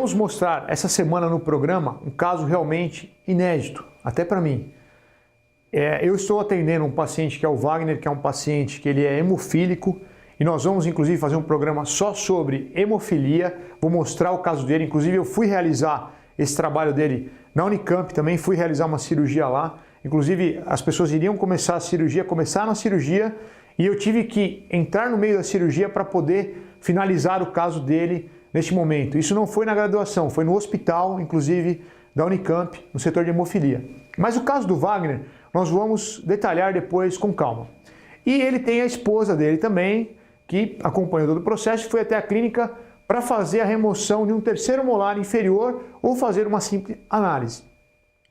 vamos mostrar essa semana no programa um caso realmente inédito, até para mim. Eu estou atendendo um paciente que é o Wagner, que é um paciente que ele é hemofílico, e nós vamos inclusive fazer um programa só sobre hemofilia, vou mostrar o caso dele, inclusive eu fui realizar esse trabalho dele na Unicamp também, fui realizar uma cirurgia lá, inclusive as pessoas iriam começar a cirurgia, começaram a cirurgia, e eu tive que entrar no meio da cirurgia para poder finalizar o caso dele neste momento. Isso não foi na graduação, foi no hospital, inclusive da Unicamp, no setor de hemofilia. Mas o caso do Wagner, nós vamos detalhar depois com calma. E ele tem a esposa dele também, que acompanhou todo o processo e foi até a clínica para fazer a remoção de um terceiro molar inferior ou fazer uma simples análise.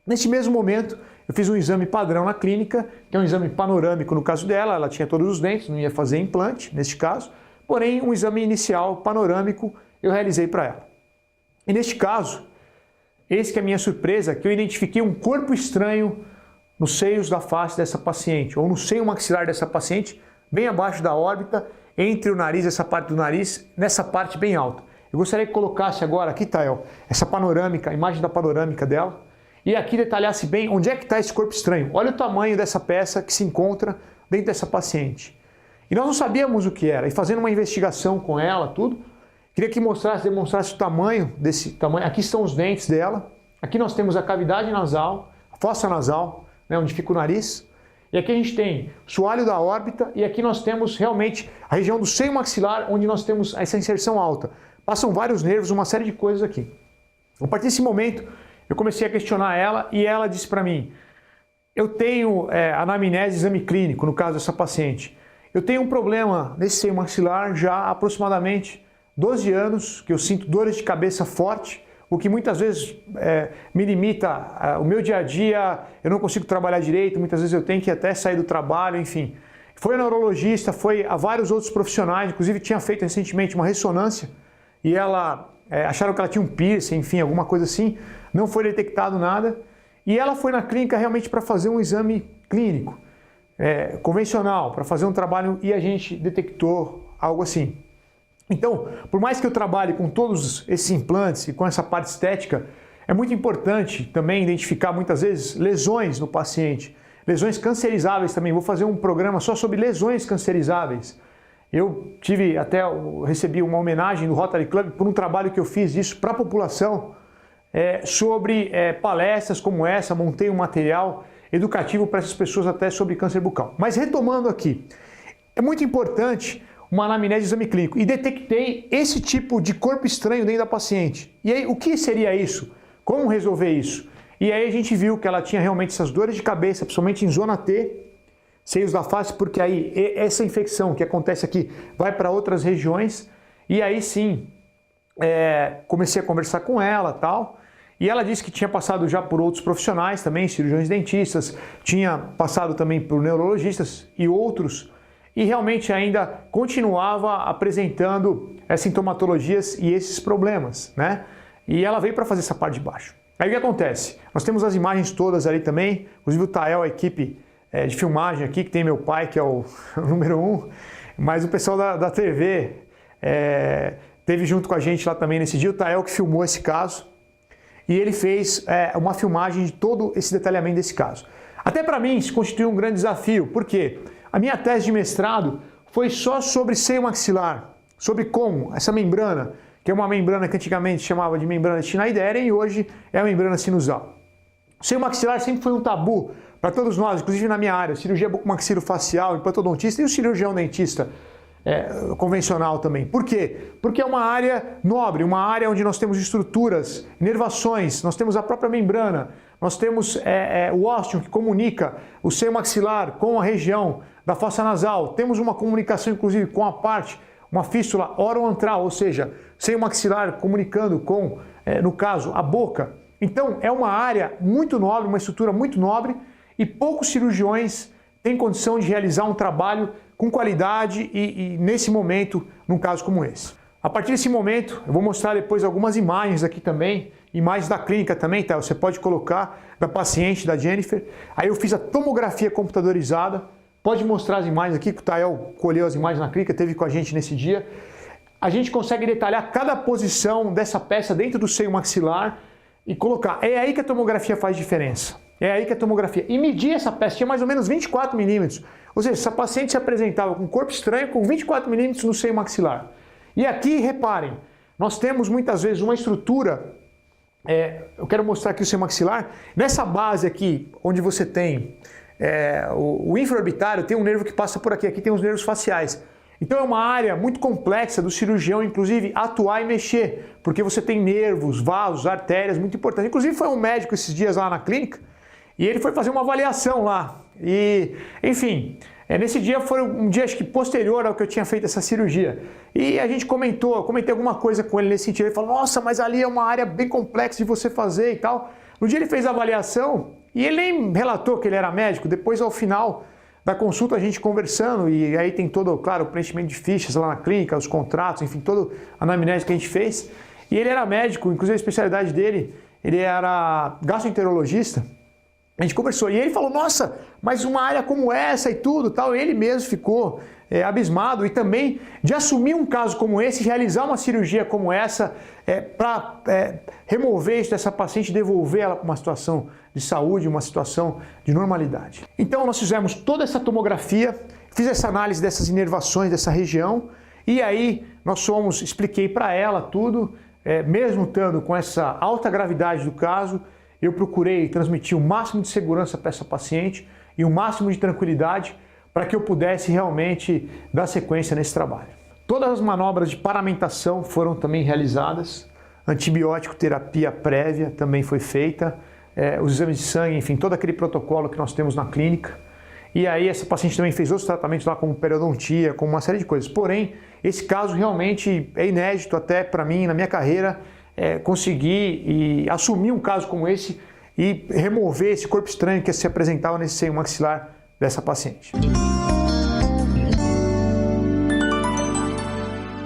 Neste mesmo momento, eu fiz um exame padrão na clínica, que é um exame panorâmico no caso dela, ela tinha todos os dentes, não ia fazer implante neste caso, porém um exame inicial panorâmico eu realizei para ela. E neste caso, eis que é a minha surpresa, que eu identifiquei um corpo estranho nos seios da face dessa paciente, ou no seio maxilar dessa paciente, bem abaixo da órbita, entre o nariz, essa parte do nariz, nessa parte bem alta. Eu gostaria que colocasse agora aqui, Tael, essa panorâmica, a imagem da panorâmica dela, e aqui detalhasse bem onde é que está esse corpo estranho. Olha o tamanho dessa peça que se encontra dentro dessa paciente. E nós não sabíamos o que era, e fazendo uma investigação com ela, tudo, queria que demonstrasse o tamanho desse tamanho. Aqui estão os dentes dela, aqui nós temos a cavidade nasal, a fossa nasal, né, onde fica o nariz, e aqui a gente tem o soalho da órbita, e aqui nós temos realmente a região do seio maxilar, onde nós temos essa inserção alta. Passam vários nervos, uma série de coisas aqui. A partir desse momento, eu comecei a questionar ela, e ela disse para mim, eu tenho anamnese, exame clínico, no caso dessa paciente, eu tenho um problema nesse seio maxilar já há aproximadamente 12 anos, que eu sinto dores de cabeça forte, o que muitas vezes me limita o meu dia a dia, eu não consigo trabalhar direito, muitas vezes eu tenho que até sair do trabalho, enfim. Foi a neurologista, foi a vários outros profissionais, inclusive tinha feito recentemente uma ressonância e ela acharam que ela tinha um piercing, enfim, alguma coisa assim, não foi detectado nada e ela foi na clínica realmente para fazer um exame clínico, convencional, para fazer um trabalho e a gente detectou algo assim. Então, por mais que eu trabalhe com todos esses implantes e com essa parte estética, é muito importante também identificar muitas vezes lesões no paciente, lesões cancerizáveis também. Vou fazer um programa só sobre lesões cancerizáveis. Eu recebi uma homenagem do Rotary Club por um trabalho que eu fiz isso para a população sobre palestras como essa, montei um material educativo para essas pessoas até sobre câncer bucal. Mas retomando aqui, é muito importante uma anamnese de exame clínico e detectei esse tipo de corpo estranho dentro da paciente. E aí, o que seria isso? Como resolver isso? E aí a gente viu que ela tinha realmente essas dores de cabeça, principalmente em zona T, seios da face, porque aí essa infecção que acontece aqui vai para outras regiões. E aí sim, comecei a conversar com ela e tal. E ela disse que tinha passado já por outros profissionais também, cirurgiões dentistas, tinha passado também por neurologistas e outros, e realmente ainda continuava apresentando as sintomatologias e esses problemas, né? E ela veio para fazer essa parte de baixo. Aí o que acontece? Nós temos as imagens todas ali também, inclusive o Tael, a equipe de filmagem aqui, que tem meu pai, que é o número 1, mas o pessoal da TV teve junto com a gente lá também nesse dia, o Tael que filmou esse caso, e ele fez uma filmagem de todo esse detalhamento desse caso. Até para mim isso constituiu um grande desafio, por quê? A minha tese de mestrado foi só sobre seio maxilar, sobre como essa membrana, que é uma membrana que antigamente chamava de membrana de Schneider e hoje é a membrana sinusal. O seio maxilar sempre foi um tabu para todos nós, inclusive na minha área, cirurgia bucomaxilofacial, implantodontista e o cirurgião dentista convencional também. Por quê? Porque é uma área nobre, uma área onde nós temos estruturas, inervações, nós temos a própria membrana, nós temos o ósteo que comunica o seio maxilar com a região da fossa nasal, temos uma comunicação inclusive com a parte, uma fístula oroantral, ou seja, seio maxilar comunicando com, no caso, a boca. Então é uma área muito nobre, uma estrutura muito nobre e poucos cirurgiões têm condição de realizar um trabalho com qualidade e nesse momento, num caso como esse. A partir desse momento, eu vou mostrar depois algumas imagens aqui também, imagens da clínica também, tá? Você pode colocar da paciente, da Jennifer. Aí eu fiz a tomografia computadorizada, pode mostrar as imagens aqui, que o Tael colheu as imagens na clínica, esteve com a gente nesse dia. a gente consegue detalhar cada posição dessa peça dentro do seio maxilar e colocar. É aí que a tomografia faz diferença. É aí que a tomografia... E medir essa peça, tinha mais ou menos 24 milímetros. Ou seja, essa paciente se apresentava com um corpo estranho com 24 milímetros no seio maxilar. E aqui, reparem, nós temos muitas vezes uma estrutura... eu quero mostrar aqui o seio maxilar. Nessa base aqui, onde você tem o infraorbitário, tem um nervo que passa por aqui. Aqui tem os nervos faciais. Então é uma área muito complexa do cirurgião, inclusive, atuar e mexer, porque você tem nervos, vasos, artérias, muito importantes. Inclusive foi um médico esses dias lá na clínica e ele foi fazer uma avaliação lá. E, enfim, nesse dia foi um dia acho que posterior ao que eu tinha feito essa cirurgia. E a gente comentei alguma coisa com ele nesse sentido. Ele falou, nossa, mas ali é uma área bem complexa de você fazer e tal. No dia ele fez a avaliação e ele nem relatou que ele era médico. Depois, ao final da consulta, a gente conversando, e aí tem todo, claro, o preenchimento de fichas lá na clínica, os contratos, enfim, toda a anamnese que a gente fez. E ele era médico, inclusive a especialidade dele, ele era gastroenterologista. A gente conversou e ele falou, nossa, mas uma área como essa e tudo, tal, ele mesmo ficou abismado e também de assumir um caso como esse, realizar uma cirurgia como essa para remover isso dessa paciente e devolver ela para uma situação de saúde, uma situação de normalidade. Então nós fizemos toda essa tomografia, fiz essa análise dessas inervações dessa região e aí expliquei para ela tudo, mesmo estando com essa alta gravidade do caso, eu procurei transmitir o máximo de segurança para essa paciente e o máximo de tranquilidade para que eu pudesse realmente dar sequência nesse trabalho. Todas as manobras de paramentação foram também realizadas, antibiótico terapia prévia também foi feita, os exames de sangue, enfim, todo aquele protocolo que nós temos na clínica. E aí essa paciente também fez outros tratamentos lá como periodontia, como uma série de coisas. Porém, esse caso realmente é inédito até para mim, na minha carreira, conseguir e assumir um caso como esse e remover esse corpo estranho que se apresentava nesse seio maxilar dessa paciente.